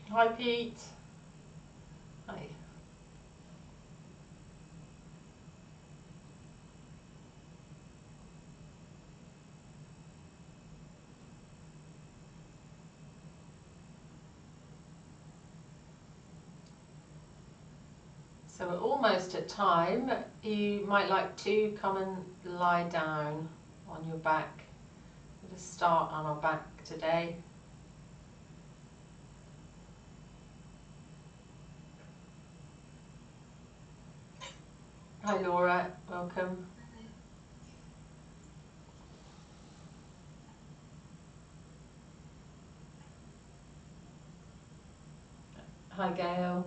Hi Pete. Hi. So we're almost at time. You might like to come and lie down on your back. We'll just start on our back today. Hi Laura, welcome. Hi Gail.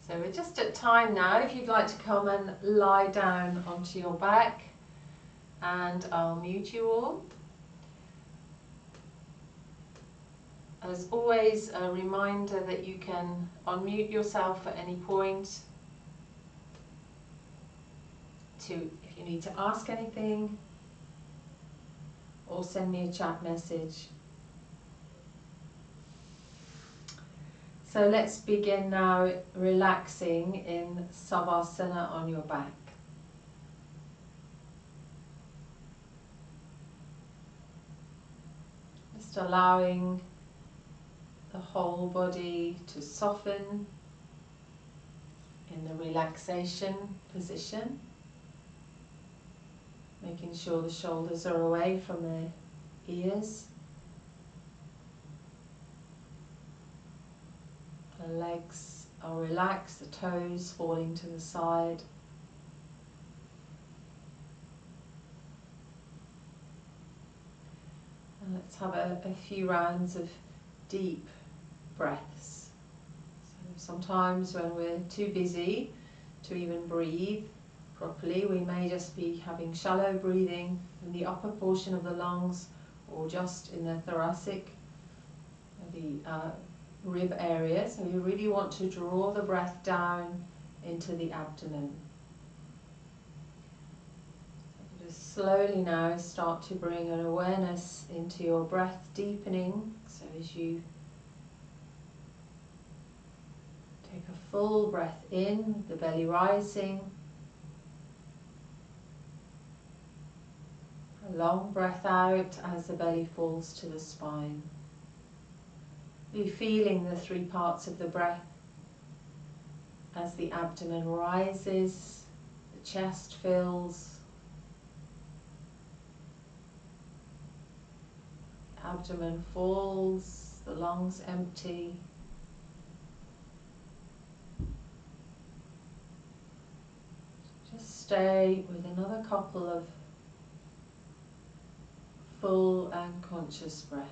So we're just at time now. If you'd like to come and lie down onto your back, and I'll mute you all. As always, a reminder that you can unmute yourself at any point if you need to ask anything, or send me a chat message. So let's begin now relaxing in Savasana on your back. Just allowing the whole body to soften in the relaxation position. Making sure the shoulders are away from the ears. The legs are relaxed, the toes falling to the side. And let's have a few rounds of deep breaths. So sometimes when we're too busy to even breathe properly, we may just be having shallow breathing in the upper portion of the lungs, or just in the thoracic, the rib area. So we really want to draw the breath down into the abdomen. Just slowly now start to bring an awareness into your breath deepening. So as you take a full breath in, the belly rising. A long breath out as the belly falls to the spine. Be feeling the three parts of the breath as the abdomen rises, the chest fills, the abdomen falls, the lungs empty. Just stay with another couple of full and conscious breaths.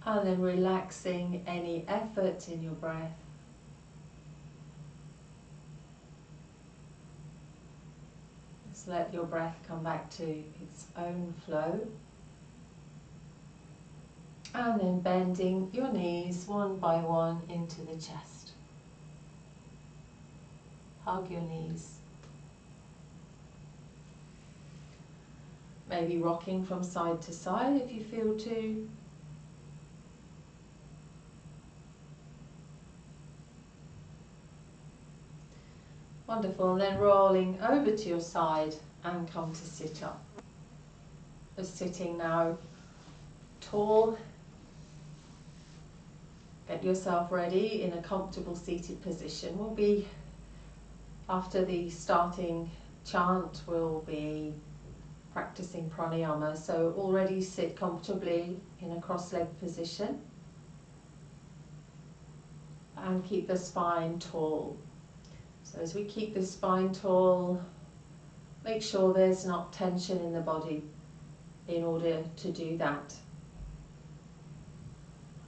And then relaxing any effort in your breath. Just let your breath come back to its own flow. And then bending your knees one by one into the chest. Hug your knees. Maybe rocking from side to side if you feel to. Wonderful, and then rolling over to your side and come to sit up. Just sitting now tall. Get yourself ready in a comfortable seated position. We'll be, after the starting chant, we'll be practicing pranayama. So already sit comfortably in a cross-legged position. And keep the spine tall. So as we keep the spine tall, make sure there's not tension in the body in order to do that.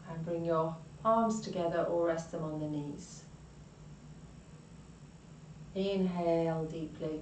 And bring your palms together or rest them on the knees. Inhale deeply.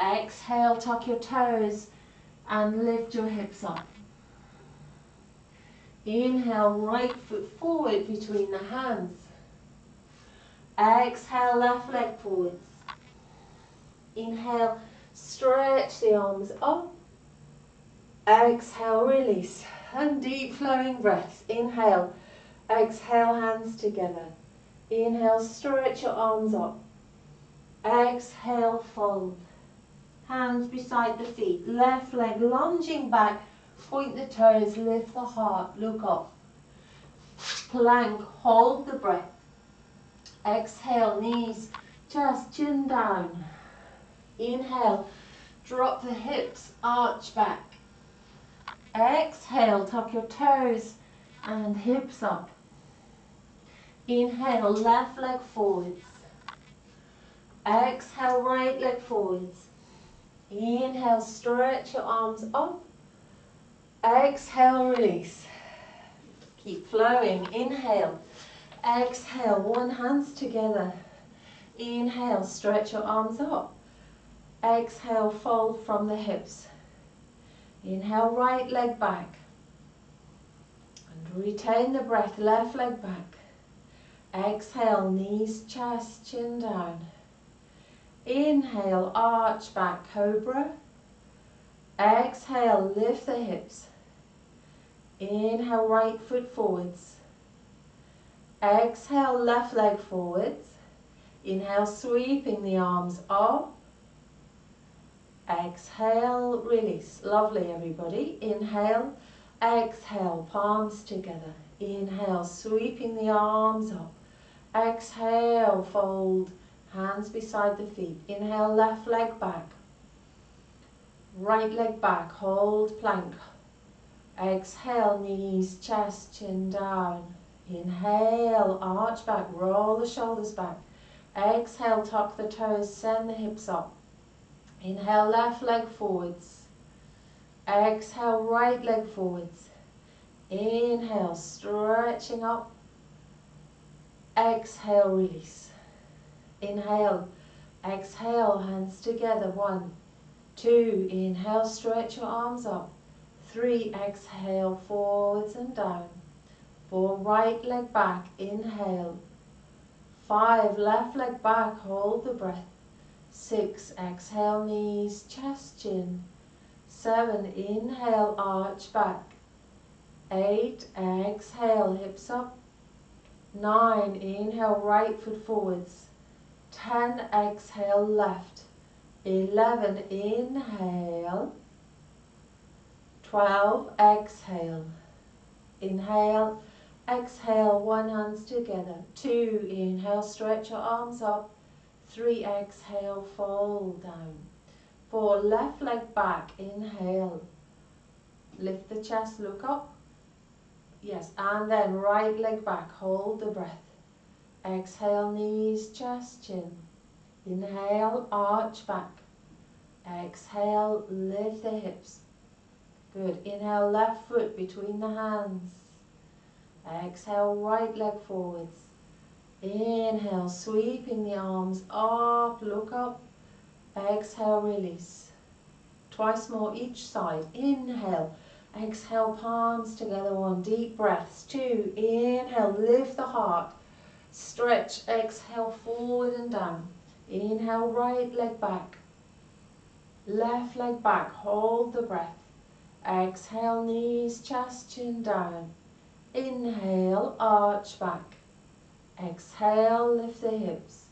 Exhale, tuck your toes and lift your hips up. Inhale, right foot forward between the hands. Exhale, left leg forwards. Inhale, stretch the arms up. Exhale, release. And deep flowing breaths. Inhale, exhale, hands together. Inhale, stretch your arms up. Exhale, fold. Hands beside the feet. Left leg lunging back. Point the toes, lift the heart, look up. Plank, hold the breath. Exhale, knees, chest, chin down. Inhale, drop the hips, arch back. Exhale, tuck your toes and hips up. Inhale, left leg forwards. Exhale, right leg forwards. Inhale, stretch your arms up. Exhale, release. Keep flowing. Inhale. Exhale, one hands together. Inhale, stretch your arms up. Exhale, fold from the hips. Inhale, right leg back. And retain the breath, left leg back. Exhale, knees, chest, chin down. Inhale, arch back, cobra. Exhale, lift the hips. Inhale, right foot forwards. Exhale, left leg forwards. Inhale, sweeping the arms up. Exhale, release. Lovely, everybody. Inhale, exhale, palms together. Inhale, sweeping the arms up. Exhale, fold, hands beside the feet. Inhale, left leg back. Right leg back, hold plank. Exhale, knees, chest, chin down. Inhale, arch back, roll the shoulders back. Exhale, tuck the toes, send the hips up. Inhale, left leg forwards. Exhale, right leg forwards. Inhale, stretching up. Exhale, release. Inhale, exhale, hands together. 1, 2, inhale, stretch your arms up. 3, exhale, forwards and down. 4, right leg back, inhale. 5, left leg back, hold the breath. 6, exhale, knees, chest, chin. 7, inhale, arch back. 8, exhale, hips up. 9, inhale, right foot forwards. 10, exhale, left. 11, inhale. 12, exhale. Inhale, exhale, one hands together. 2, inhale, stretch your arms up. 3, exhale, fold down. 4, left leg back, inhale. Lift the chest, look up. Yes, and then right leg back, hold the breath. Exhale, knees, chest, chin. Inhale, arch back. Exhale, lift the hips. Good. Inhale, left foot between the hands. Exhale, right leg forwards. Inhale, sweeping the arms up, look up. Exhale, release. Twice more each side. Inhale, exhale, palms together. 1, deep breaths. 2, inhale, lift the heart. Stretch, exhale, forward and down. Inhale, right leg back. Left leg back, hold the breath. Exhale, knees, chest, chin down. Inhale, arch back. Exhale, lift the hips.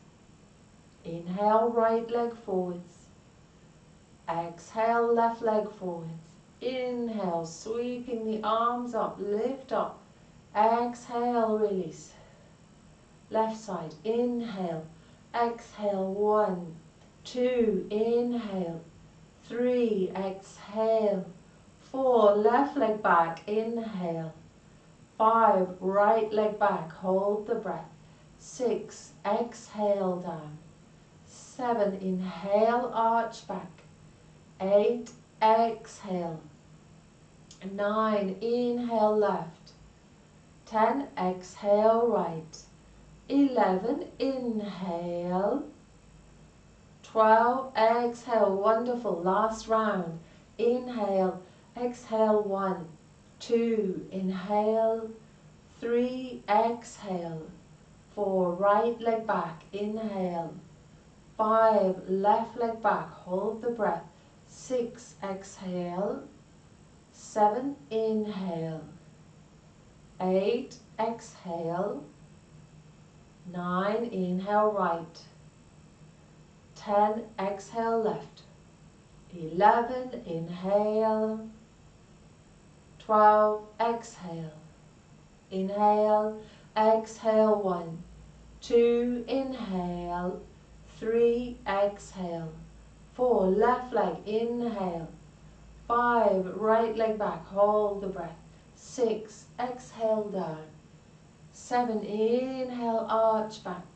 Inhale, right leg forwards. Exhale, left leg forwards. Inhale, sweeping the arms up, lift up. Exhale, release. Left side, inhale. Exhale, 1, 2, inhale. 3, exhale. 4, left leg back, inhale. 5, right leg back, hold the breath. 6, exhale down. 7, inhale, arch back. 8, exhale. 9, inhale, left. 10, exhale, right. 11, inhale. 12, exhale, wonderful, last round. Inhale, exhale, 1, 2, inhale, 3, exhale, 4, right leg back, inhale, 5, left leg back, hold the breath, 6, exhale, 7, inhale, 8, exhale, 9, inhale right, 10, exhale left, 11, inhale, 12, exhale, inhale, exhale, 1, 2, inhale, 3, exhale, 4, left leg, inhale, 5, right leg back, hold the breath, 6, exhale down, 7, inhale, arch back,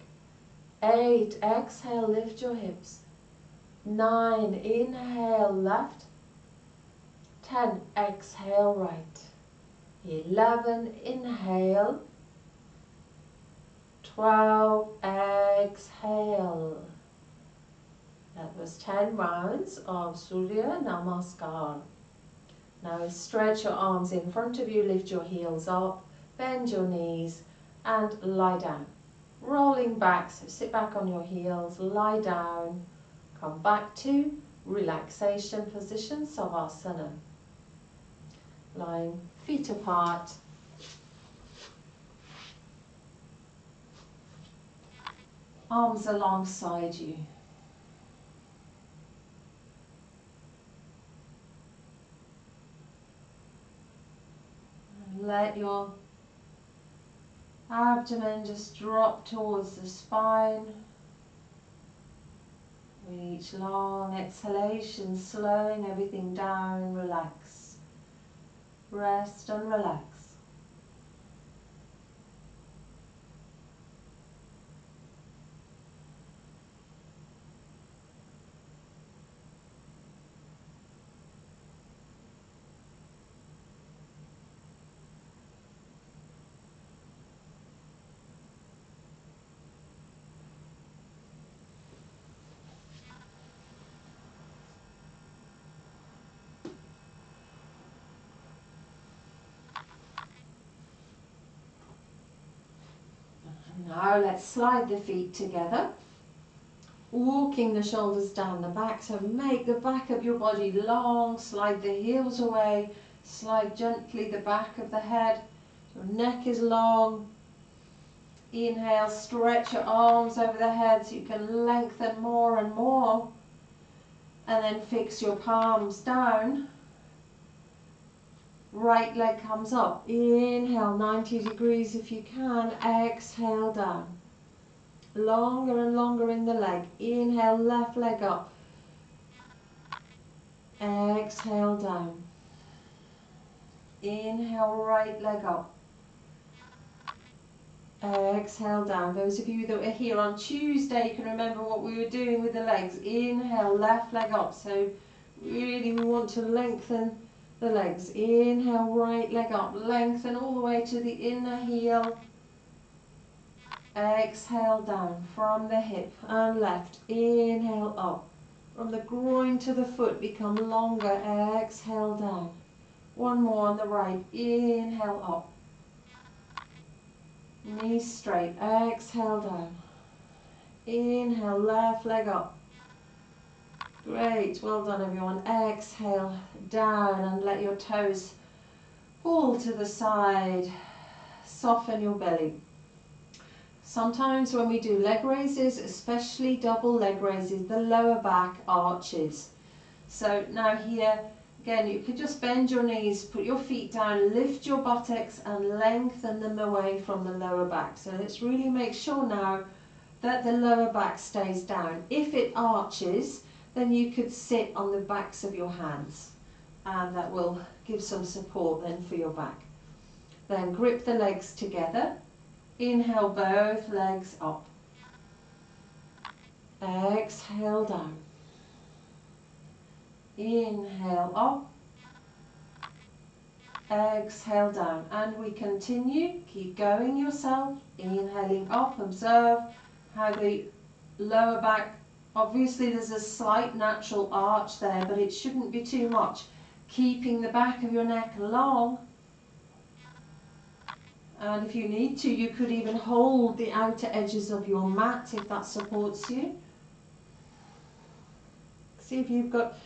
8, exhale, lift your hips, 9, inhale, left, 10, exhale, right, 11, inhale, 12, exhale. That was 10 rounds of Surya Namaskar. Now stretch your arms in front of you, lift your heels up, bend your knees and lie down. Rolling back, so sit back on your heels, lie down, come back to relaxation position, Savasana. Lying feet apart, arms alongside you. And let your abdomen just drop towards the spine. With each long exhalation, slowing everything down, relax. Rest and relax. Now let's slide the feet together, walking the shoulders down the back, so make the back of your body long, slide the heels away, slide gently the back of the head, your neck is long. Inhale, stretch your arms over the head so you can lengthen more and more, and then fix your palms down. Right leg comes up, inhale 90 degrees if you can, exhale down. Longer and longer in the leg, inhale left leg up, exhale down. Inhale right leg up, exhale down. Those of you that were here on Tuesday, you can remember what we were doing with the legs. Inhale left leg up, so really we want to lengthen the legs. Inhale, right leg up, lengthen all the way to the inner heel. Exhale down from the hip and left. Inhale up. From the groin to the foot, become longer. Exhale down. One more on the right. Inhale up. Knees straight. Exhale down. Inhale, left leg up. Great, well done everyone. Exhale down and let your toes fall to the side. Soften your belly. Sometimes when we do leg raises, especially double leg raises, the lower back arches. So now here, again, you could just bend your knees, put your feet down, lift your buttocks and lengthen them away from the lower back. So let's really make sure now that the lower back stays down. If it arches, then you could sit on the backs of your hands and that will give some support then for your back. Then grip the legs together. Inhale both legs up. Exhale down. Inhale up. Exhale down. And we continue. Keep going yourself. Inhaling up. Observe how the lower back Obviously there's a slight natural arch there, but it shouldn't be too much. Keeping the back of your neck long. And if you need to, you could even hold the outer edges of your mat if that supports you. See if you've got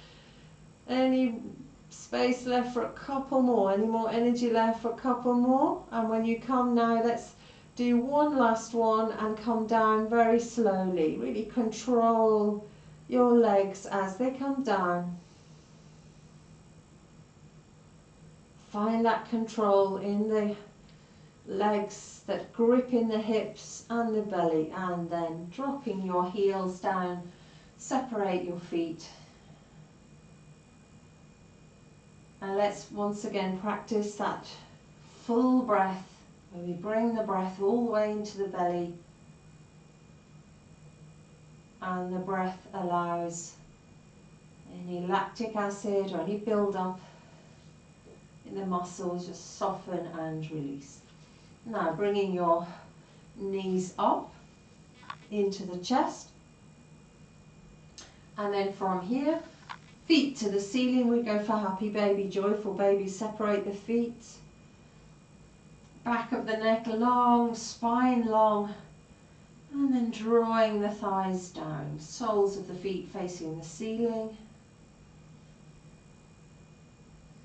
any space left for a couple more, any more energy left for a couple more. And when you come now, let's do one last one and come down very slowly. Really control your legs as they come down. Find that control in the legs, that grip in the hips and the belly, and then dropping your heels down, separate your feet. And let's once again practice that full breath, where we bring the breath all the way into the belly, and the breath allows any lactic acid or any build-up in the muscles just soften and release. Now bringing your knees up into the chest, and then from here, feet to the ceiling, we go for happy baby, joyful baby. Separate the feet, back of the neck long, spine long, and then drawing the thighs down, soles of the feet facing the ceiling.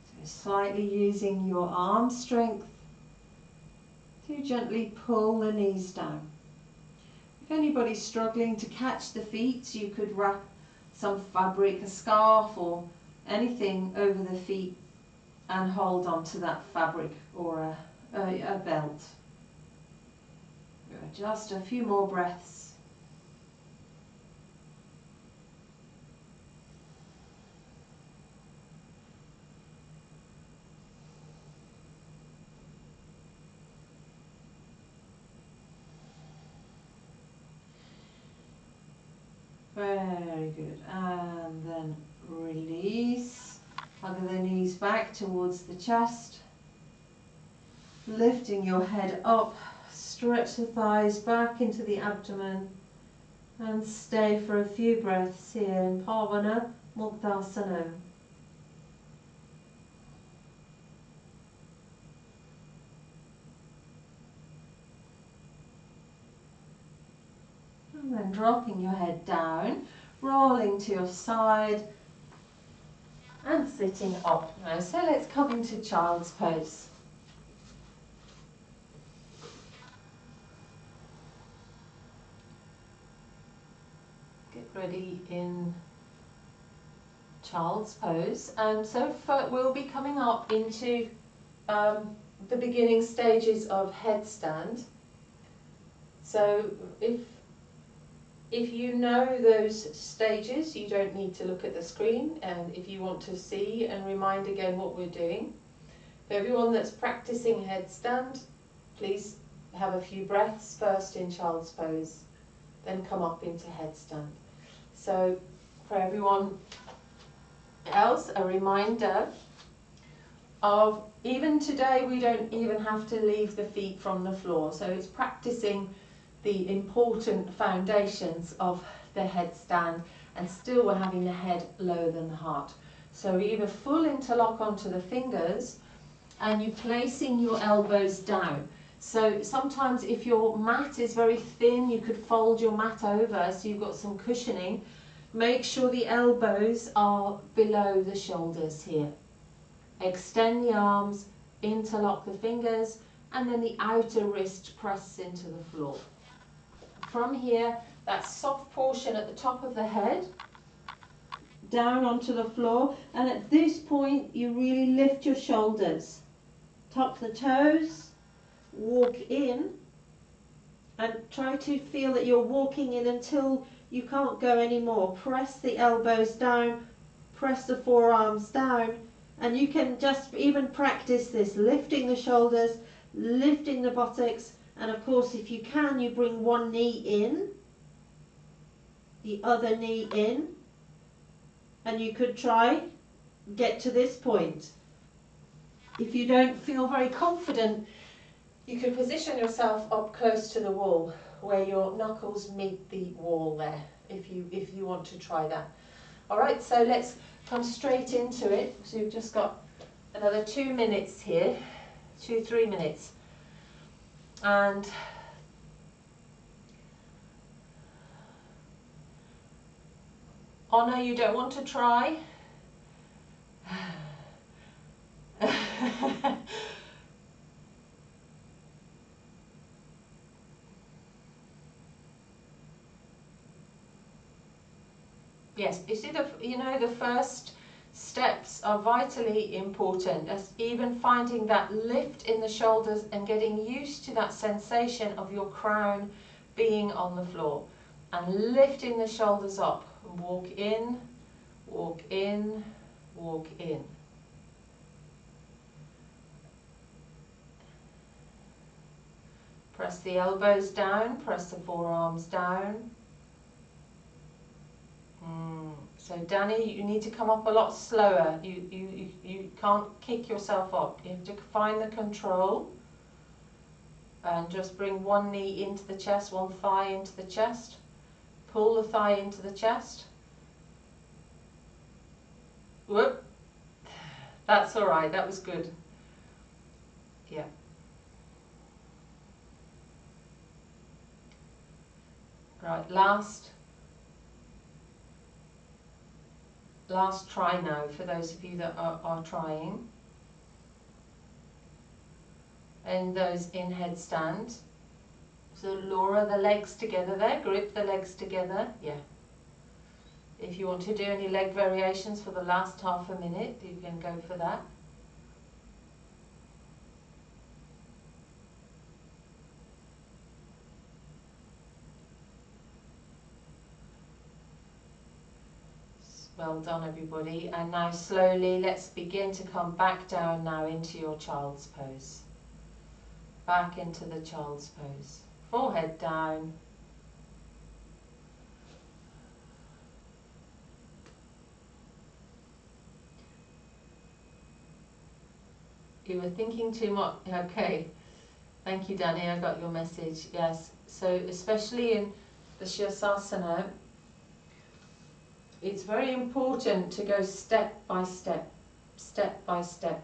So slightly using your arm strength to gently pull the knees down. If anybody's struggling to catch the feet, you could wrap some fabric, a scarf or anything over the feet and hold on to that fabric or a belt. Just a few more breaths. Very good. And then release. Hug the knees back towards the chest. Lifting your head up. Stretch the thighs back into the abdomen. And stay for a few breaths here in Pavana Muktasana. And then dropping your head down, rolling to your side and sitting up now. So let's come into child's pose. Get ready in child's pose. So we'll be coming up into the beginning stages of headstand. So if you know those stages, you don't need to look at the screen, and if you want to see and remind again what we're doing. For everyone that's practicing headstand, please have a few breaths first in child's pose, then come up into headstand. So for everyone else, a reminder of even today we don't even have to leave the feet from the floor. So it's practicing the important foundations of the headstand, and still we're having the head lower than the heart. So either full interlock onto the fingers and you're placing your elbows down. So sometimes if your mat is very thin, you could fold your mat over so you've got some cushioning. Make sure the elbows are below the shoulders here. Extend the arms, interlock the fingers, and then the outer wrist press into the floor. From here, that soft portion at the top of the head, down onto the floor, and at this point you really lift your shoulders. Tuck the toes, walk in, and try to feel that you're walking in until you can't go anymore. Press the elbows down, press the forearms down, and you can just even practice this, lifting the shoulders, lifting the buttocks, and of course if you can, you bring one knee in, the other knee in, and you could try get to this point. If you don't feel very confident, you could position yourself up close to the wall where your knuckles meet the wall there. if you want to try that. All right, so let's come straight into it. So you've just got another 2 minutes here, 2-3 minutes, and Honor, you don't want to try? Yes, you see, the first steps are vitally important, as even finding that lift in the shoulders and getting used to that sensation of your crown being on the floor, and lifting the shoulders up. Walk in, walk in, walk in. Press the elbows down, press the forearms down. So Danny, you need to come up a lot slower. You can't kick yourself up. You have to find the control and just bring one knee into the chest, one thigh into the chest. Pull the thigh into the chest. Whoop. That's all right, that was good. Yeah. Right, last try now for those of you that are trying. And those in headstand. So lower the legs together there, grip the legs together, yeah. If you want to do any leg variations for the last half a minute, you can go for that. Well done everybody, and now slowly let's begin to come back down now into your child's pose. Back into the child's pose. Forehead down. You were thinking too much, okay. Thank you Danny, I got your message, yes. So especially in the Sirsasana, it's very important to go step by step, step by step.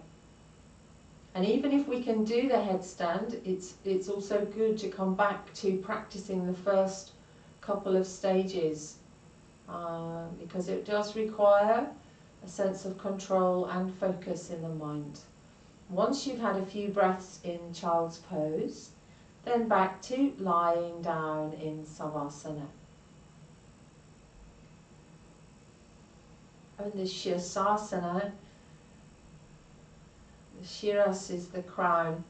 And even if we can do the headstand, it's also good to come back to practicing the first couple of stages, because it does require a sense of control and focus in the mind. Once you've had a few breaths in child's pose, then back to lying down in Savasana. And the Sirsasana, the Shiras is the crown,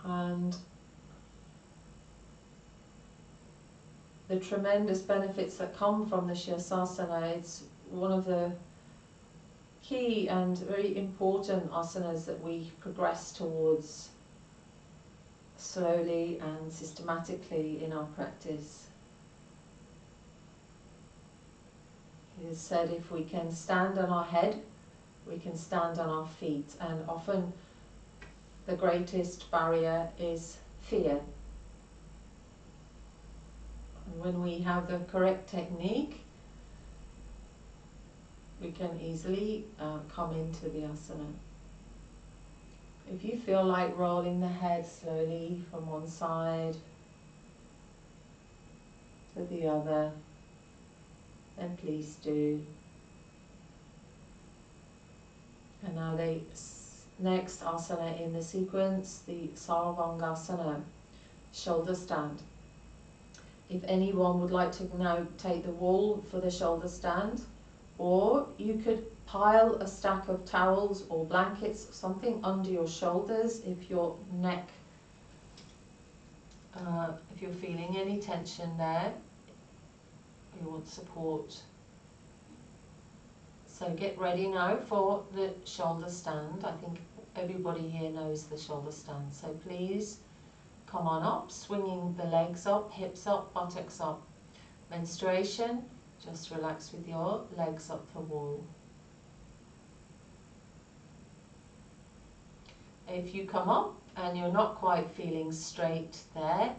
and the tremendous benefits that come from the Sirsasana, it's one of the key and very important asanas that we progress towards slowly and systematically in our practice. It is said if we can stand on our head, we can stand on our feet, and often the greatest barrier is fear. And when we have the correct technique, we can easily come into the asana. If you feel like rolling the head slowly from one side to the other, then please do. And now the next asana in the sequence, the Sarvangasana, shoulder stand. If anyone would like to now take the wall for the shoulder stand, or you could pile a stack of towels or blankets, something under your shoulders if your neck, if you're feeling any tension there, you want support. So get ready now for the shoulder stand. I think everybody here knows the shoulder stand. So please come on up, swinging the legs up, hips up, buttocks up. Menstruation, just relax with your legs up the wall. If you come up and you're not quite feeling straight there,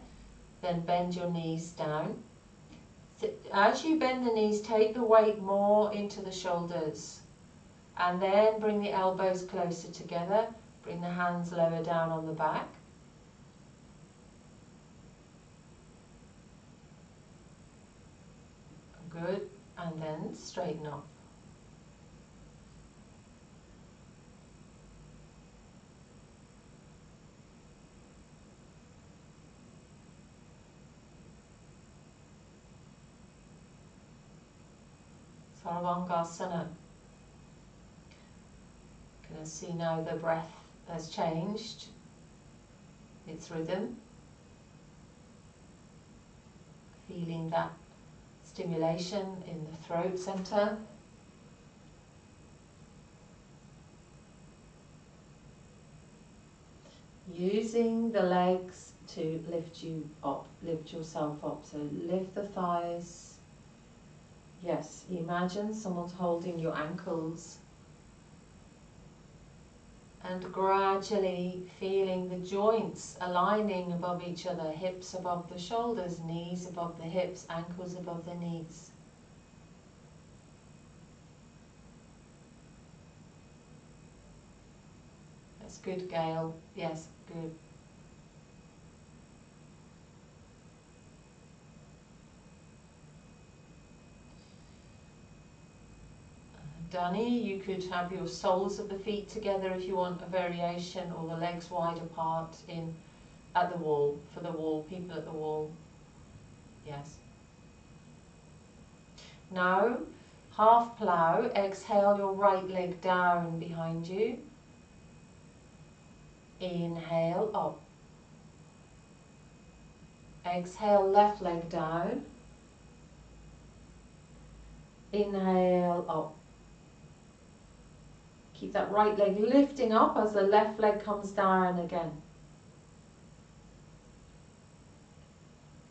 then bend your knees down As you bend the knees, take the weight more into the shoulders. And then bring the elbows closer together. Bring the hands lower down on the back. Good. And then straighten up. Sivananda. You can see now the breath has changed, its rhythm. Feeling that stimulation in the throat center. Using the legs to lift you up, lift yourself up. So lift the thighs. Yes, imagine someone's holding your ankles. And gradually feeling the joints aligning above each other, hips above the shoulders, knees above the hips, ankles above the knees. That's good, Gail. Yes, good. Danny, you could have your soles of the feet together if you want a variation, or the legs wide apart at the wall, for the wall, people at the wall. Yes. Now, half plow, exhale your right leg down behind you. Inhale up. Exhale left leg down. Inhale up. Keep that right leg lifting up as the left leg comes down again.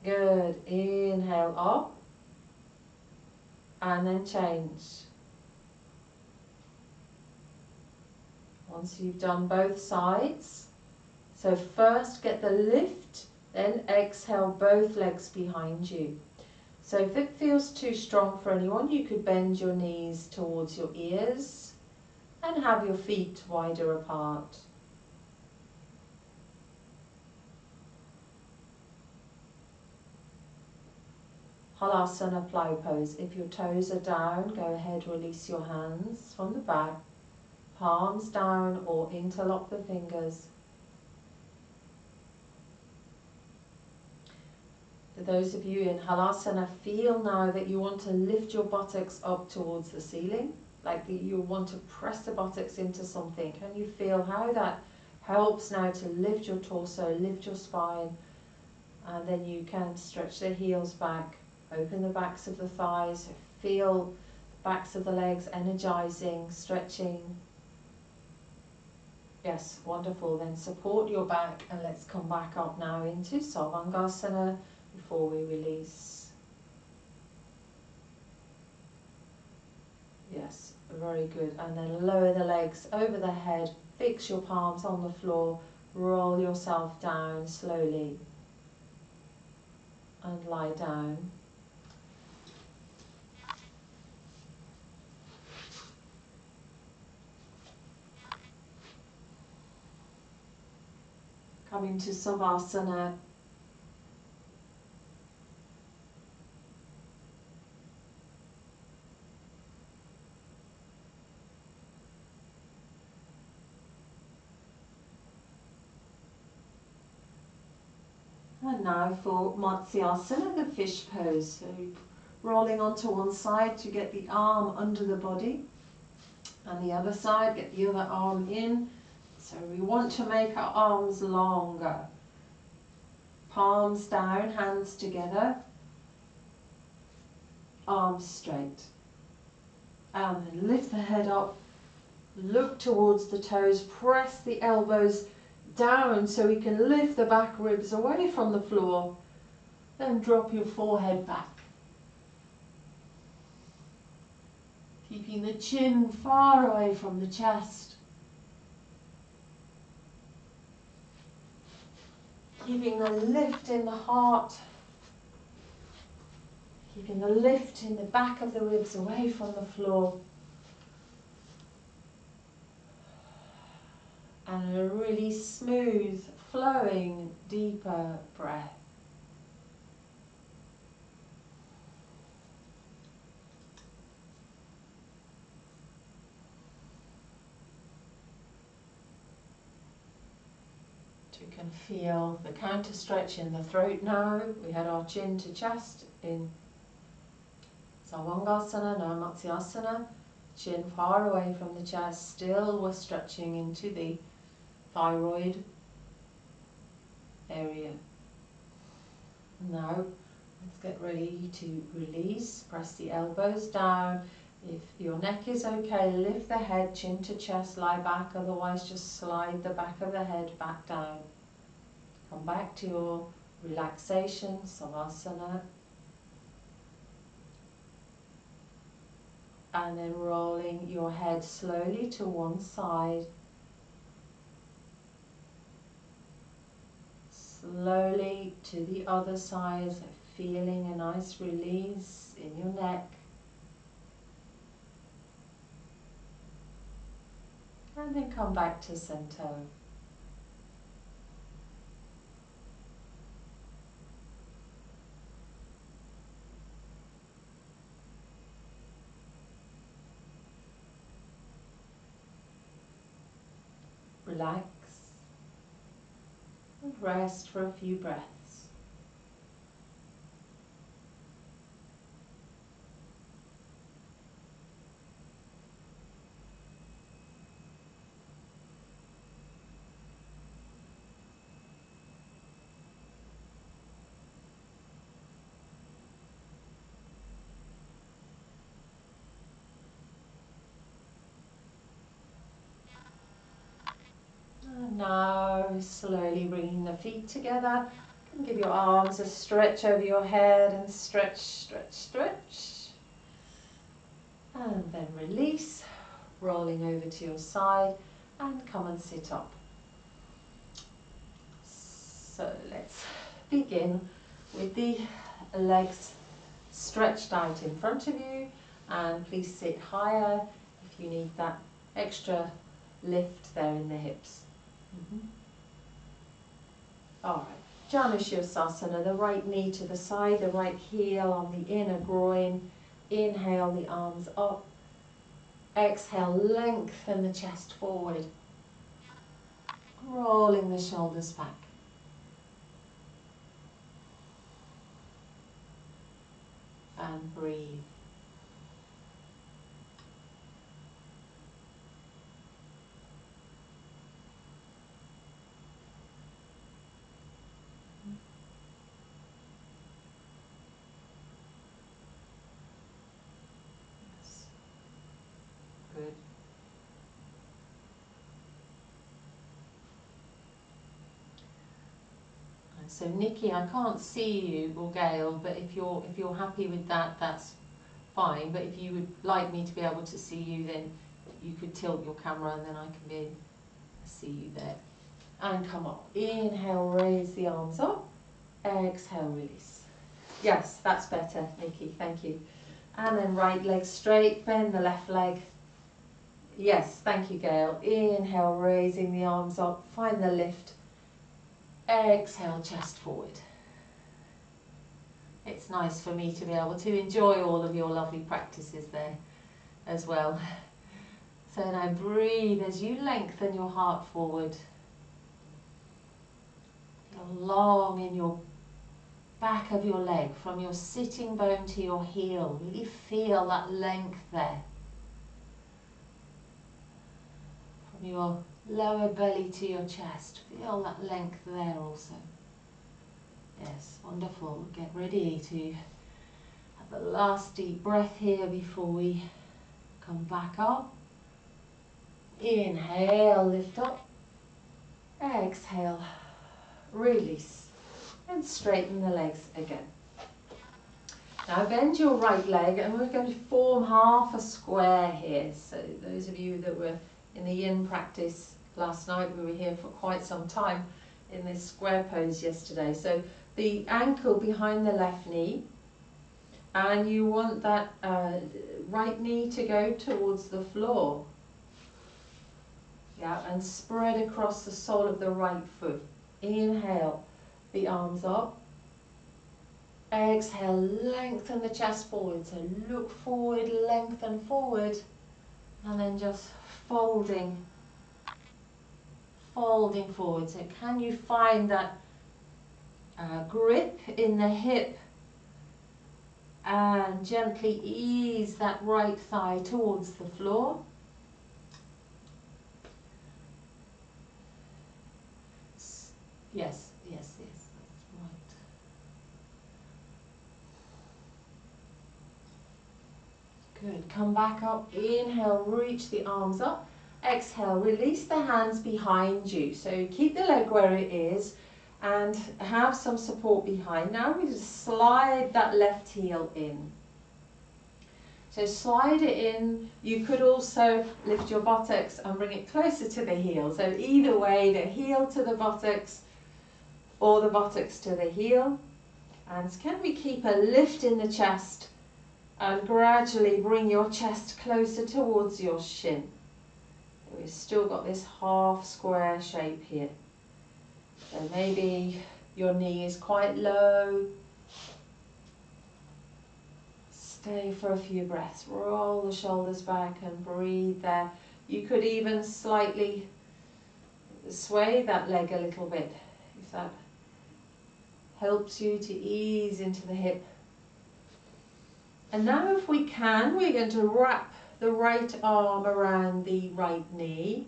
Good. Inhale up. And then change. Once you've done both sides. So first get the lift, then exhale both legs behind you. So if it feels too strong for anyone, you could bend your knees towards your ears and have your feet wider apart. Halasana plow pose. If your toes are down, go ahead, release your hands from the back, palms down or interlock the fingers. For those of you in Halasana, feel now that you want to lift your buttocks up towards the ceiling, like you want to press the buttocks into something. Can you feel how that helps now to lift your torso, lift your spine, and then you can stretch the heels back, open the backs of the thighs, feel the backs of the legs energizing, stretching. Yes, wonderful. Then support your back and let's come back up now into Sivananda before we release. Yes, very good. And then lower the legs over the head, fix your palms on the floor, roll yourself down slowly and lie down. Coming to Savasana. And now for Matsyasana, the fish pose. So rolling onto one side to get the arm under the body, and the other side, get the other arm in. So we want to make our arms longer. Palms down, hands together, arms straight. And then lift the head up, look towards the toes, press the elbows down so we can lift the back ribs away from the floor. Then drop your forehead back. Keeping the chin far away from the chest. Keeping the lift in the heart. Keeping the lift in the back of the ribs away from the floor. And a really smooth, flowing, deeper breath. We can feel the counter stretch in the throat now. We had our chin to chest in Savangasana, now Matsyasana. Chin far away from the chest, still we're stretching into the thyroid area. Now let's get ready to release. Press the elbows down. If your neck is okay, lift the head, chin to chest, lie back, otherwise just slide the back of the head back down. Come back to your relaxation, Savasana. And then rolling your head slowly to one side. Slowly to the other side, feeling a nice release in your neck. And then come back to center. Relax and rest for a few breaths. And now slowly bringing the feet together. Give your arms a stretch over your head and stretch, stretch, stretch. And then release, rolling over to your side and come and sit up. So let's begin with the legs stretched out in front of you, and please sit higher if you need that extra lift there in the hips. Alright, Janushirasana, the right knee to the side, the right heel on the inner groin. Inhale the arms up. Exhale, lengthen the chest forward. Rolling the shoulders back. And breathe. Good. So Nikki, I can't see you, or Gail, but if you're happy with that, that's fine. But if you would like me to be able to see you, then you could tilt your camera and then I can see you there. And come up. Inhale, raise the arms up. Exhale, release. Yes, that's better, Nikki, thank you. And then right leg straight, bend the left leg. Yes, thank you, Gail. Inhale, raising the arms up, find the lift. Exhale, chest forward. It's nice for me to be able to enjoy all of your lovely practices there as well. So now breathe as you lengthen your heart forward. Feel long in your back of your leg, from your sitting bone to your heel. Really feel that length there. From your lower belly to your chest, feel that length there also. Yes, wonderful. Get ready to have the last deep breath here before we come back up. Inhale, lift up. Exhale, release. And straighten the legs again. Now bend your right leg and we're going to form half a square here. So those of you that were in the yin practice last night, we were here for quite some time in this square pose yesterday. So the ankle behind the left knee, And you want that right knee to go towards the floor. Yeah, and spread across the sole of the right foot. Inhale, the arms up. Exhale, lengthen the chest forward. So look forward, lengthen forward. And then just folding forward. So can you find that grip in the hip and gently ease that right thigh towards the floor. Yes, that's right. Good, come back up, inhale, reach the arms up. Exhale, release the hands behind you. So keep the leg where it is and have some support behind. Now we just slide that left heel in. So slide it in. You could also lift your buttocks and bring it closer to the heel. So either way, the heel to the buttocks or the buttocks to the heel. And can we keep a lift in the chest and gradually bring your chest closer towards your shin. We've still got this half square shape here. So maybe your knee is quite low. Stay for a few breaths. Roll the shoulders back and breathe there. You could even slightly sway that leg a little bit if that helps you to ease into the hip. And now if we can, we're going to wrap the right arm around the right knee.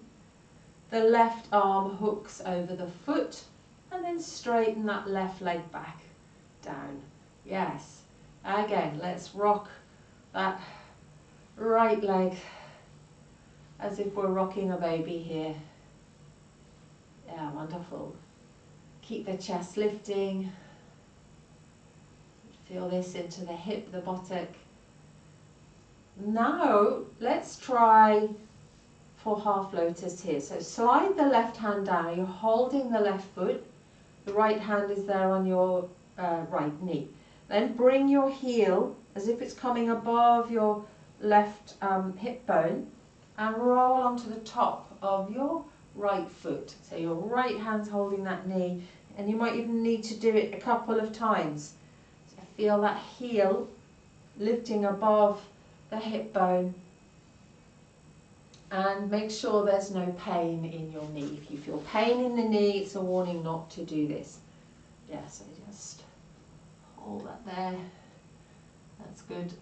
The left arm hooks over the foot and then straighten that left leg back down. Yes. Again, let's rock that right leg as if we're rocking a baby here. Yeah, wonderful. Keep the chest lifting. Feel this into the hip, the buttock. Now, let's try for half lotus here. So slide the left hand down. You're holding the left foot. The right hand is there on your right knee. Then bring your heel as if it's coming above your left hip bone and roll onto the top of your right foot. So your right hand's holding that knee, and you might even need to do it a couple of times. So feel that heel lifting above the hip bone, and make sure there's no pain in your knee. If you feel pain in the knee, it's a warning not to do this. Yeah, so just hold that there. That's good.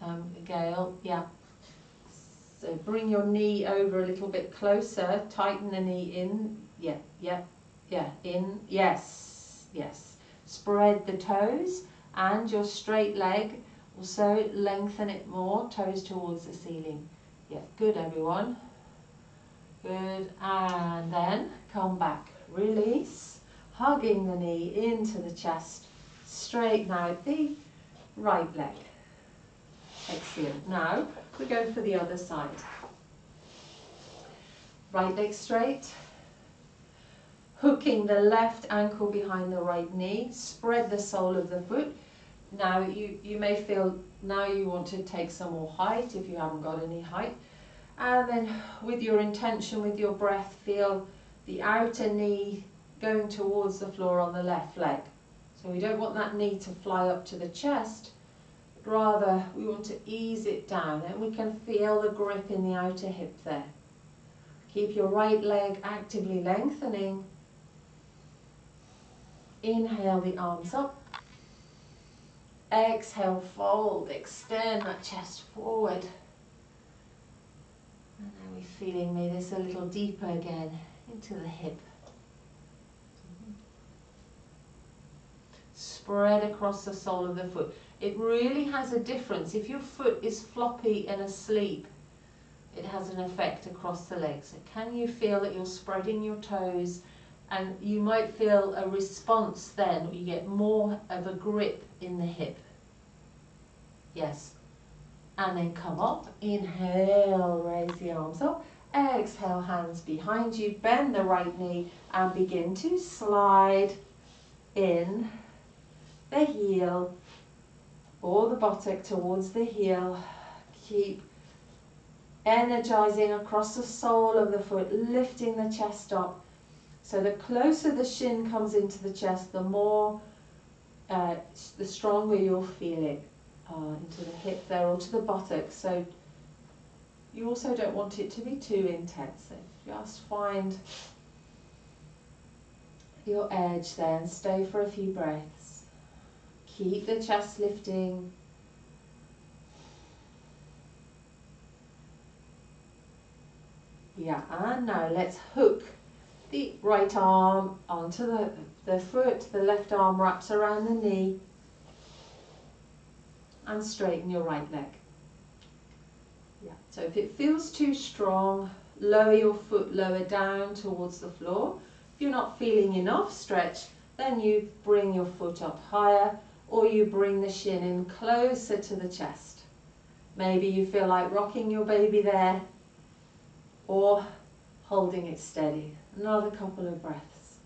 Gail, yeah. So bring your knee over a little bit closer. Tighten the knee in. Yeah. In. Yes. Spread the toes and your straight leg. Also lengthen it more. Toes towards the ceiling. Yeah, good everyone. Good. And then come back. Release. Hugging the knee into the chest. Straighten out the right leg. Excellent. Now we go for the other side. Right leg straight. Hooking the left ankle behind the right knee. Spread the sole of the foot. Now you may feel now you want to take some more height if you haven't got any height. And then with your intention, with your breath, feel the outer knee going towards the floor on the left leg. So we don't want that knee to fly up to the chest, but rather we want to ease it down, and we can feel the grip in the outer hip there. Keep your right leg actively lengthening. Inhale the arms up. Exhale, fold, extend that chest forward. And now we're feeling maybe this a little deeper again into the hip. Spread across the sole of the foot. It really has a difference. If your foot is floppy and asleep, it has an effect across the legs. So can you feel that you're spreading your toes, and you might feel a response then, you get more of a grip in the hip. Yes. And then come up, inhale, raise the arms up, exhale, hands behind you, bend the right knee and begin to slide in the heel or the buttock towards the heel. Keep energizing across the sole of the foot, lifting the chest up. So the closer the shin comes into the chest, the more, the stronger you'll feel it into the hip there or to the buttock. So you also don't want it to be too intense. So just find your edge there and stay for a few breaths. Keep the chest lifting. Yeah, and now let's hook the right arm onto the foot. The left arm wraps around the knee and straighten your right leg. Yeah, so if it feels too strong, lower your foot lower down towards the floor. If you're not feeling enough stretch, then you bring your foot up higher, or you bring the shin in closer to the chest. Maybe you feel like rocking your baby there, or holding it steady. Another couple of breaths.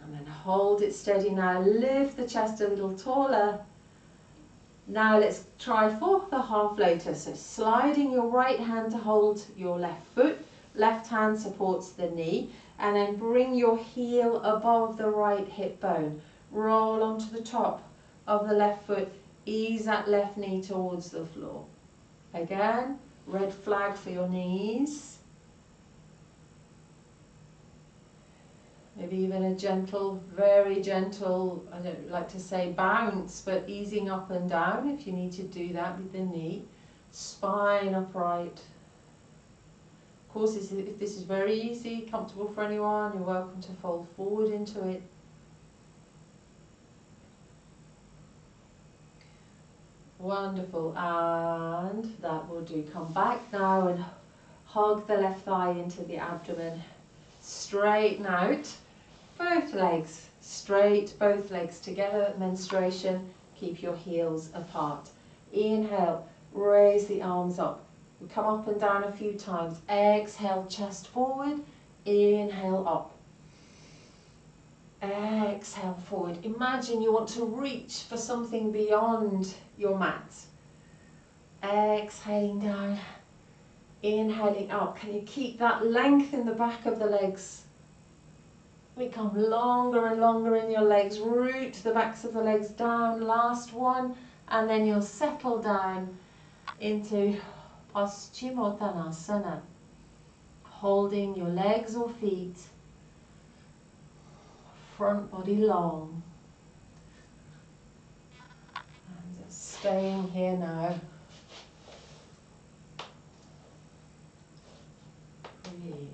And then hold it steady now. Lift the chest a little taller. Now let's try for the half lotus. So sliding your right hand to hold your left foot, left hand supports the knee, and then bring your heel above the right hip bone. Roll onto the top of the left foot, ease that left knee towards the floor. Again, red flag for your knees. Maybe even a gentle, very gentle, I don't like to say bounce, but easing up and down if you need to do that with the knee. Spine upright. Of course, if this is very easy, comfortable for anyone, you're welcome to fold forward into it. Wonderful, and that will do. Come back now and hug the left thigh into the abdomen. Straighten out. Both legs straight, both legs together, menstruation, keep your heels apart. Inhale, raise the arms up. We come up and down a few times. Exhale, chest forward, inhale up. Exhale forward. Imagine you want to reach for something beyond your mat. Exhaling down, inhaling up. Can you keep that length in the back of the legs? Become longer and longer in your legs. Root the backs of the legs down. Last one. And then you'll settle down into Paschimottanasana. Holding your legs or feet. Front body long. And just staying here now. Breathe.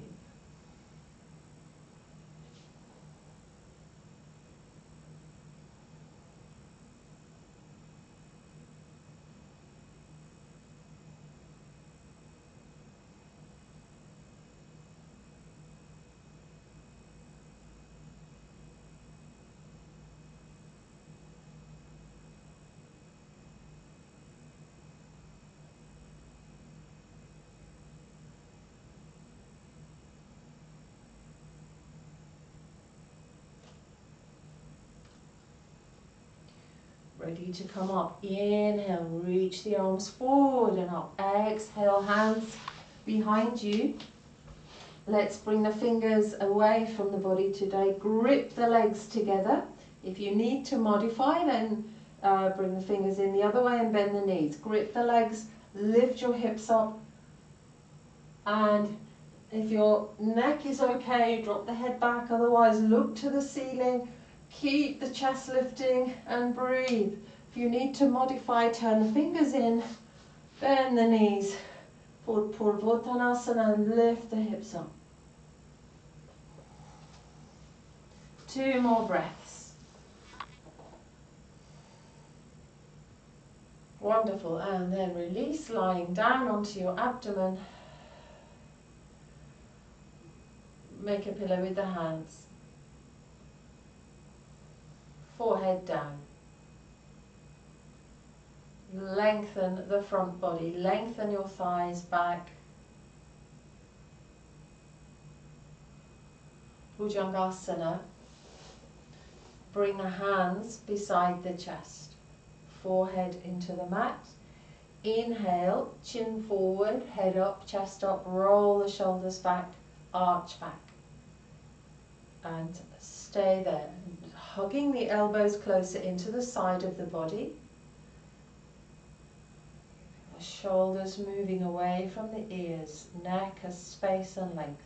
Ready to come up. Inhale, reach the arms forward and up. Exhale, hands behind you. Let's bring the fingers away from the body today. Grip the legs together. If you need to modify, then bring the fingers in the other way and bend the knees. Grip the legs, lift your hips up. And if your neck is okay, drop the head back. Otherwise, look to the ceiling. Keep the chest lifting and breathe. If you need to modify, turn the fingers in, bend the knees for Purvottanasana and lift the hips up. 2 more breaths. Wonderful, and then release, lying down onto your abdomen. Make a pillow with the hands. Forehead down. Lengthen the front body, lengthen your thighs back. Bhujangasana. bring the hands beside the chest, forehead into the mat. Inhale, chin forward, head up, chest up, roll the shoulders back, arch back. And stay there, hugging the elbows closer into the side of the body. The shoulders moving away from the ears, neck has space and length.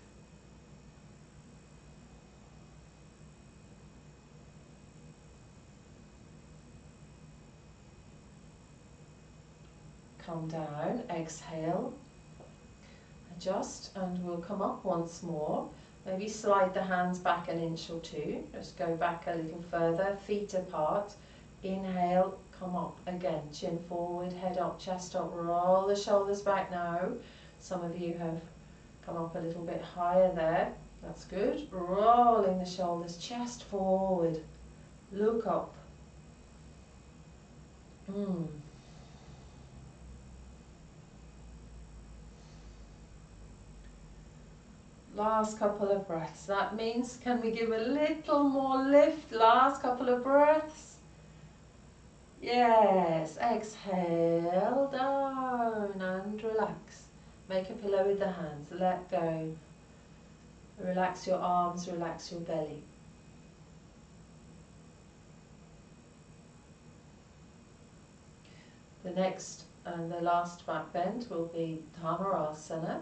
Come down, exhale, adjust, and we'll come up once more. Maybe slide the hands back an inch or two, just go back a little further, feet apart. Inhale, come up again, chin forward, head up, chest up, roll the shoulders back now. Some of you have come up a little bit higher there, that's good. Rolling the shoulders, chest forward, look up. Last couple of breaths. That means, can we give a little more lift? Last couple of breaths. Yes, exhale, down and relax. Make a pillow with the hands, let go. Relax your arms, relax your belly. The next and the last back bend will be asana.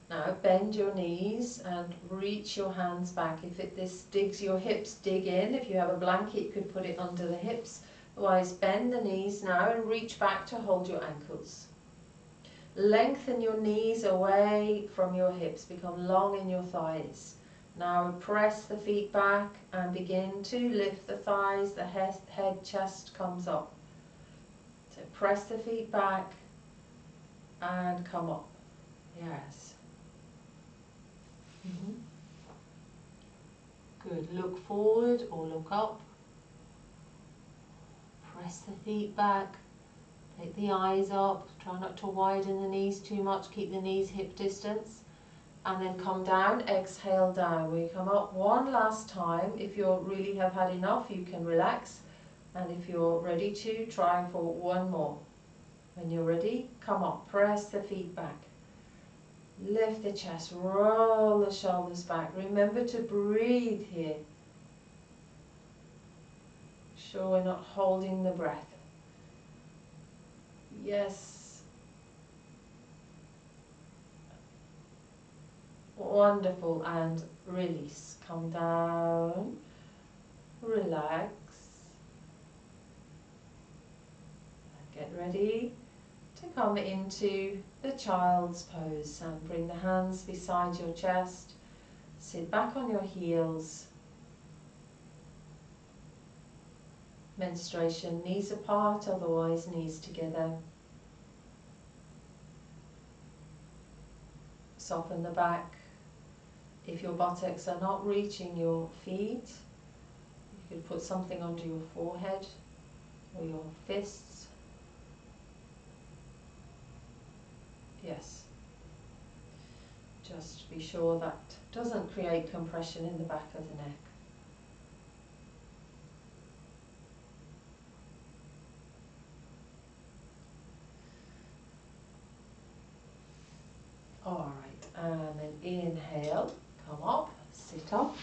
Now bend your knees and reach your hands back. If this digs your hips, dig in. If you have a blanket, you could put it under the hips. Otherwise, bend the knees now and reach back to hold your ankles. Lengthen your knees away from your hips. Become long in your thighs. Now press the feet back and begin to lift the thighs. The head, chest comes up. So press the feet back and come up. Yes. Good. Look forward or look up. Press the feet back. Take the eyes up. Try not to widen the knees too much. Keep the knees hip distance. And then come down. Exhale down. We come up one last time. If you really have had enough, you can relax. And if you're ready to, try for one more. When you're ready, come up. Press the feet back. Lift the chest, roll the shoulders back. Remember to breathe here. Sure we're not holding the breath. Yes. Wonderful. And release. Come down. Relax. Get ready to come into the child's pose and bring the hands beside your chest. Sit back on your heels. Menstruation, knees apart, otherwise knees together. Soften the back. If your buttocks are not reaching your feet, you could put something under your forehead or your fists. Yes. Just be sure that doesn't create compression in the back of the neck. Alright, and then inhale, come up, sit up.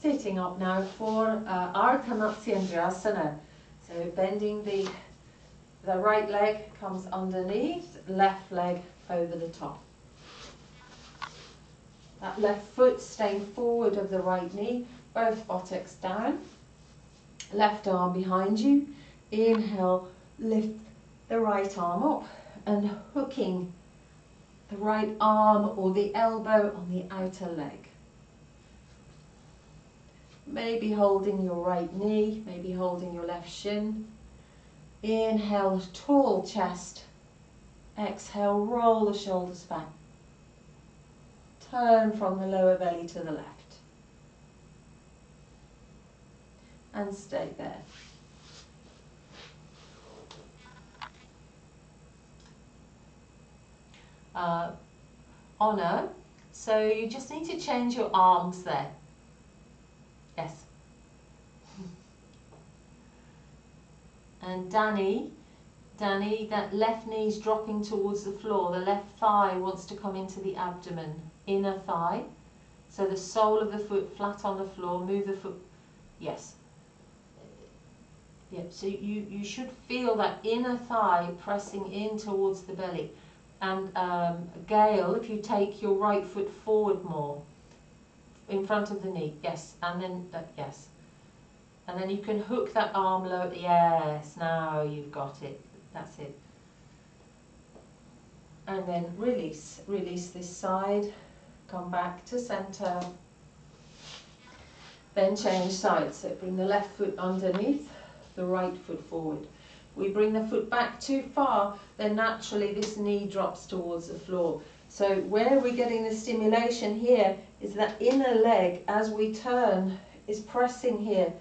Sitting up now for Ardha Matsyendrasana. So bending the right leg comes underneath, left leg over the top. That left foot staying forward of the right knee, both buttocks down. Left arm behind you. Inhale, lift the right arm up and hooking the right arm or the elbow on the outer leg. Maybe holding your right knee, maybe holding your left shin. Inhale, tall chest. Exhale, roll the shoulders back. Turn from the lower belly to the left. And stay there. Honor. So you just need to change your arms there. Yes. And Danny, that left knee's dropping towards the floor. The left thigh wants to come into the abdomen, inner thigh. So the sole of the foot flat on the floor, move the foot, yes. Yep, so you should feel that inner thigh pressing in towards the belly. And Gail, if you take your right foot forward more, in front of the knee, yes, and then, yes. And then you can hook that arm low, yes, now you've got it, that's it. And then release this side, come back to center. Then change sides, so bring the left foot underneath, the right foot forward. We bring the foot back too far, then naturally this knee drops towards the floor. So where we're getting the stimulation here is that inner leg, as we turn, is pressing here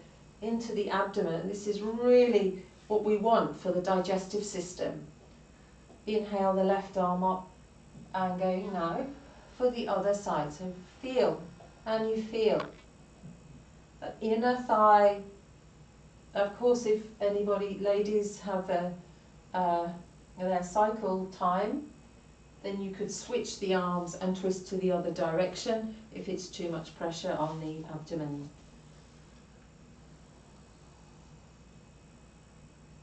into the abdomen. This is really what we want for the digestive system. Inhale the left arm up and going now for the other side. So feel, and you feel that inner thigh. Of course, if anybody, ladies, have their cycle time, then you could switch the arms and twist to the other direction if it's too much pressure on the abdomen.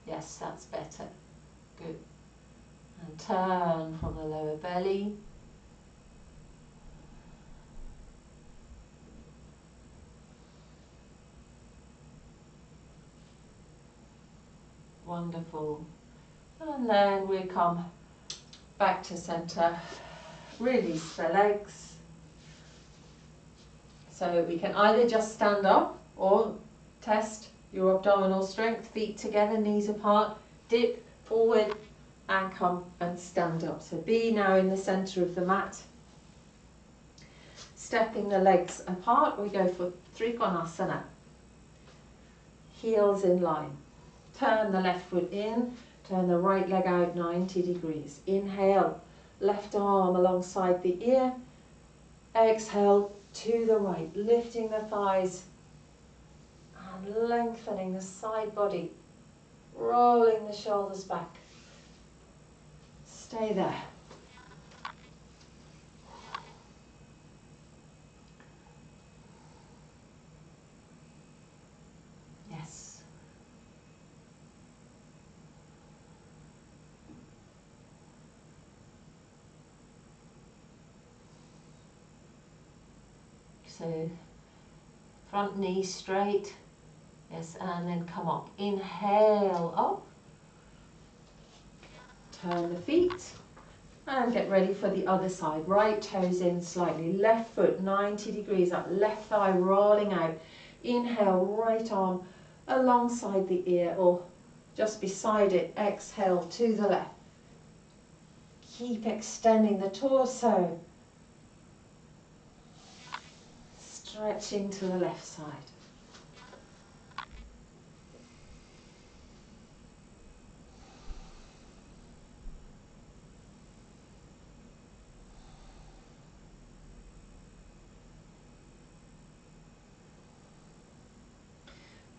Yes, that's better. Good. And turn from the lower belly. Wonderful. And then we come back to center. Release the legs. So we can either just stand up or test your abdominal strength, feet together, knees apart, dip forward and come and stand up. So be now in the center of the mat. Stepping the legs apart, we go for Trikonasana. Heels in line. Turn the left foot in, turn the right leg out 90 degrees. Inhale, left arm alongside the ear. Exhale to the right, lifting the thighs and lengthening the side body, rolling the shoulders back. Stay there. Yes. So front knee straight, yes, and then come up. Inhale up, turn the feet, and get ready for the other side. Right toes in slightly, left foot 90 degrees up, left thigh rolling out. Inhale, right arm alongside the ear or just beside it. Exhale to the left. Keep extending the torso. Stretching to the left side.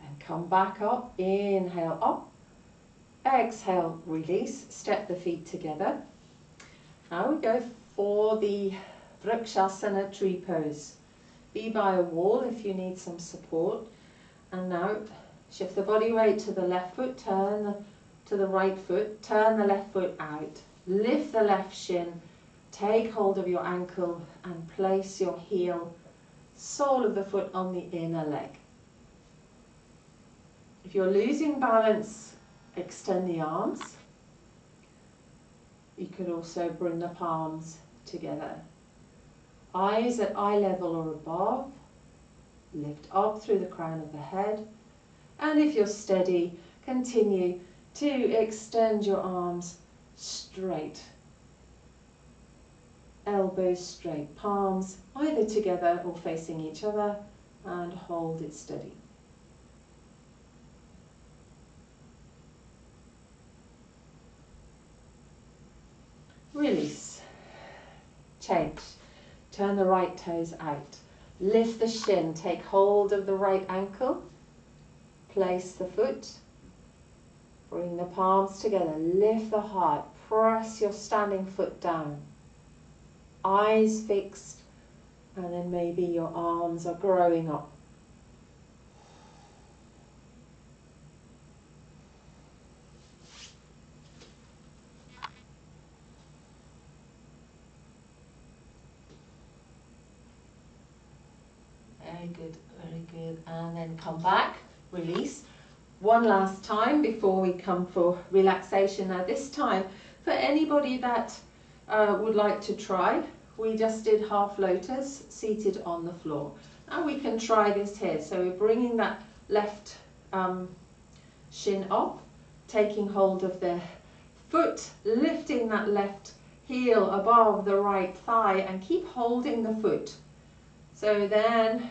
And come back up. Inhale up. Exhale, release. Step the feet together. Now we go for the Vrikshasana tree pose. Be by a wall if you need some support. And now shift the body weight to the left foot, turn to the right foot, turn the left foot out. Lift the left shin, take hold of your ankle and place your heel, sole of the foot on the inner leg. If you're losing balance, extend the arms. You could also bring the palms together. Eyes at eye level or above. Lift up through the crown of the head. And if you're steady, continue to extend your arms straight. Elbows straight, palms either together or facing each other, and hold it steady. Release. Change. Turn the right toes out. Lift the shin, take hold of the right ankle, place the foot, bring the palms together, lift the heart, press your standing foot down, eyes fixed, and then maybe your arms are growing up. Very good, very good. And then come back, release. One last time before we come for relaxation. Now this time, for anybody that would like to try, we just did half lotus seated on the floor. Now we can try this here. So we're bringing that left shin up, taking hold of the foot, lifting that left heel above the right thigh and keep holding the foot. So then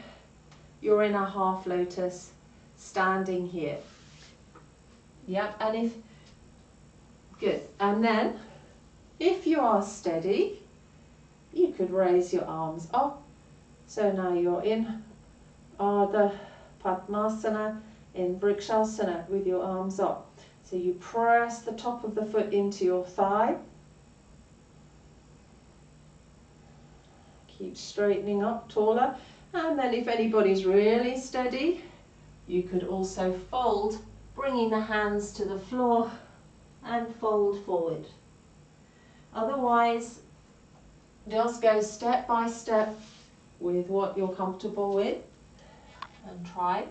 you're in a half lotus standing here. Yep, and if, good. And then if you are steady, you could raise your arms up. So now you're in Ardha Padmasana, in Vrikshasana with your arms up. So you press the top of the foot into your thigh. Keep straightening up, taller. And then if anybody's really steady, you could also fold, bringing the hands to the floor and fold forward. Otherwise, just go step by step with what you're comfortable with and try.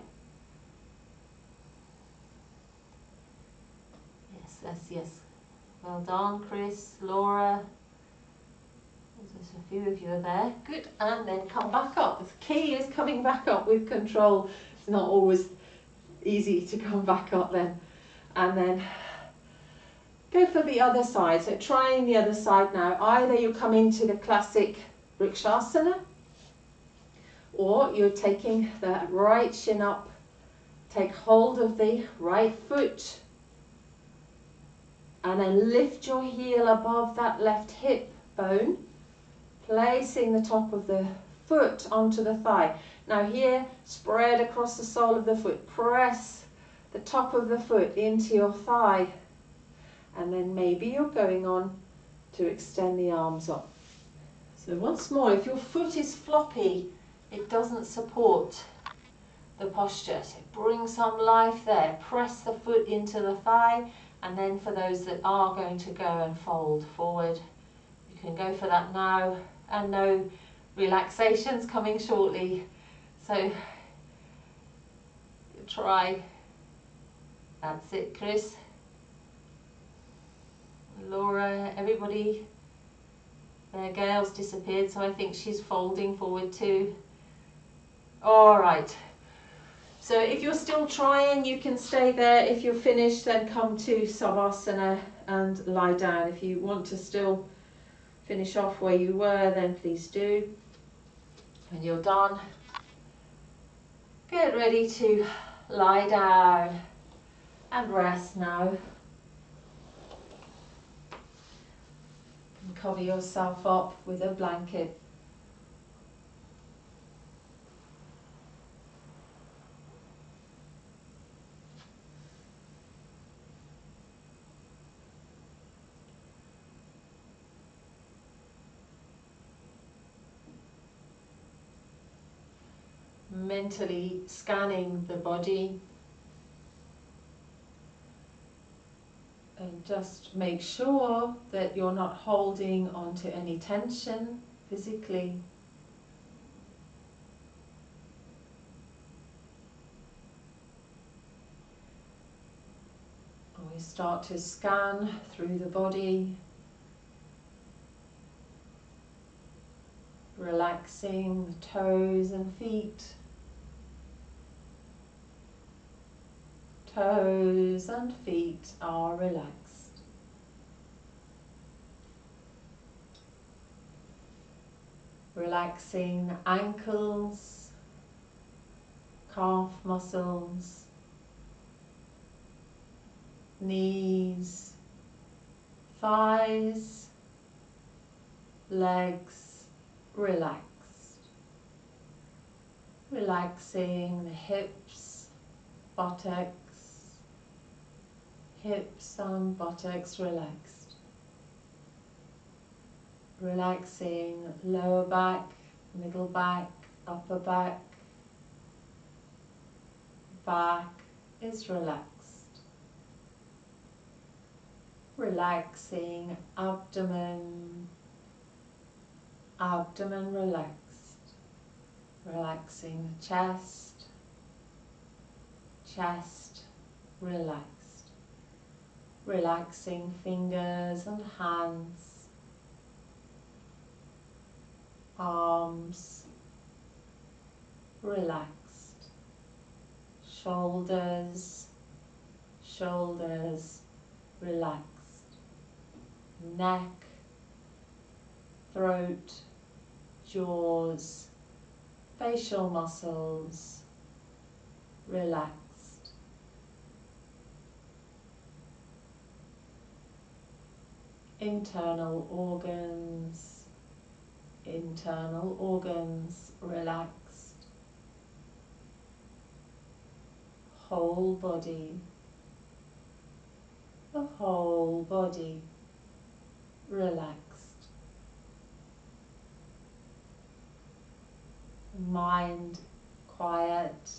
Yes, yes, yes. Well done, Chris, Laura. There's a few of you are there. Good. And then come back up. The key is coming back up with control. It's not always easy to come back up then. And then go for the other side. So trying the other side now. Either you come into the classic Vrikshasana, or you're taking the right shin up, take hold of the right foot, and then lift your heel above that left hip bone, placing the top of the foot onto the thigh. Now here, spread across the sole of the foot, press the top of the foot into your thigh, and then maybe you're going on to extend the arms up. So once more, if your foot is floppy, it doesn't support the posture. So bring some life there, press the foot into the thigh, and then for those that are going to go and fold forward, you can go for that now, and no relaxations coming shortly. So try. That's it, Chris, Laura, everybody. There, Gail's disappeared, so I think she's folding forward too. All right. So if you're still trying, you can stay there. If you're finished, then come to Savasana and lie down. If you want to still finish off where you were, then please do. When you're done, get ready to lie down and rest now. And cover yourself up with a blanket. Mentally scanning the body, and just make sure that you're not holding on to any tension physically. And we start to scan through the body, relaxing the toes and feet. Toes and feet are relaxed. Relaxing the ankles, calf muscles, knees, thighs, legs relaxed. Relaxing the hips, buttocks, hips and buttocks relaxed. Relaxing lower back, middle back, upper back. Back is relaxed. Relaxing abdomen, abdomen relaxed. Relaxing the chest, chest relaxed. Relaxing fingers and hands, arms relaxed. Shoulders, shoulders relaxed. Neck, throat, jaws, facial muscles relaxed. Internal organs relaxed. Whole body, the whole body relaxed. Mind quiet,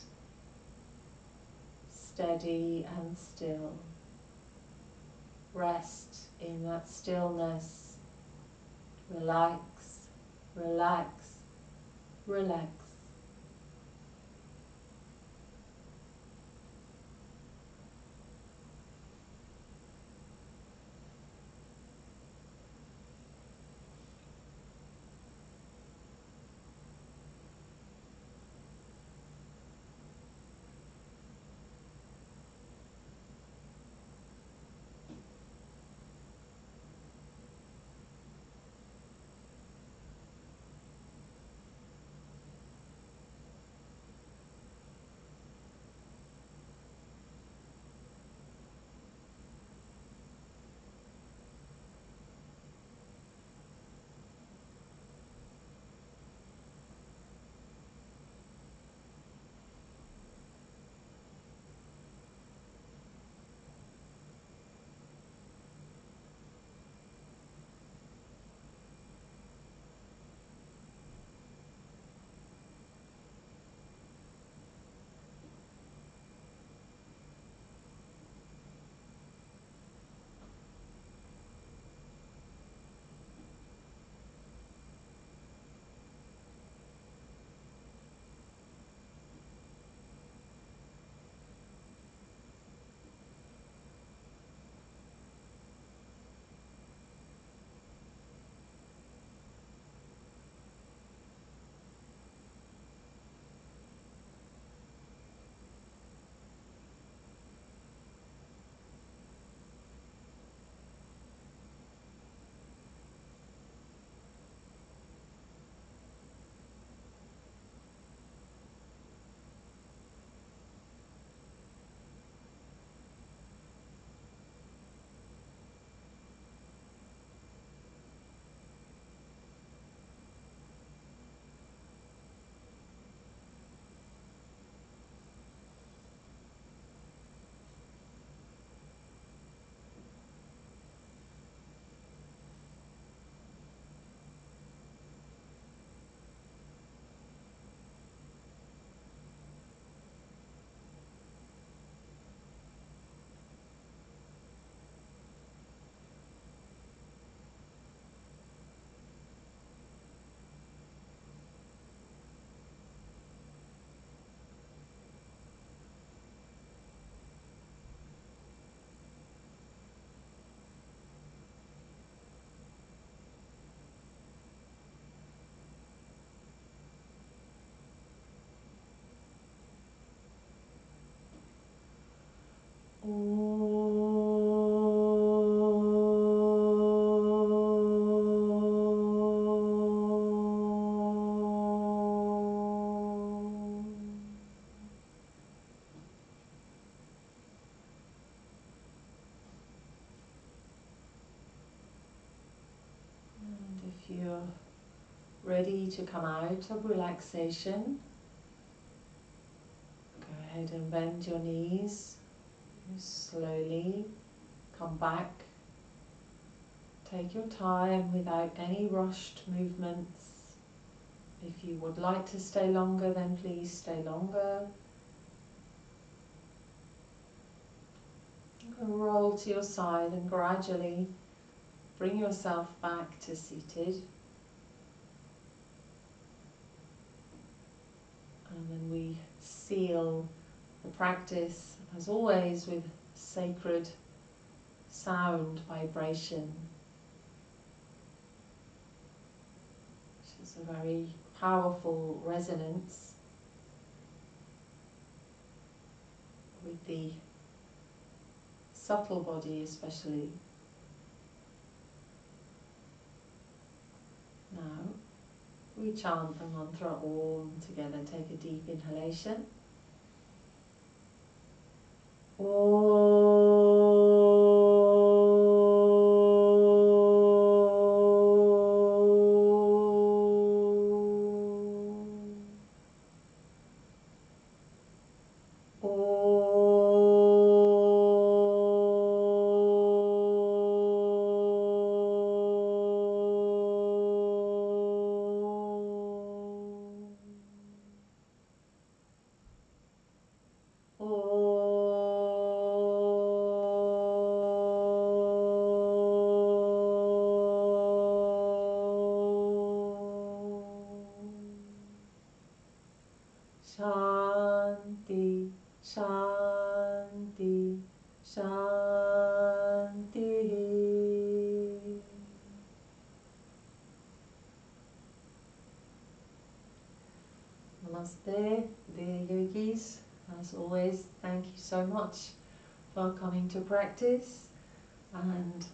steady and still. Rest in that stillness. Relax, relax, relax. If you're ready to come out of relaxation, ahead and bend your knees. Slowly come back. Take your time without any rushed movements. If you would like to stay longer, then please stay longer. And roll to your side and gradually bring yourself back to seated. And then we seal the practice, as always, with sacred sound vibration, which is a very powerful resonance with the subtle body especially. Now we chant the mantra Om together. Take a deep inhalation. Shanti, Shanti, Shanti. Namaste, dear yogis. As always, thank you so much for coming to practice, and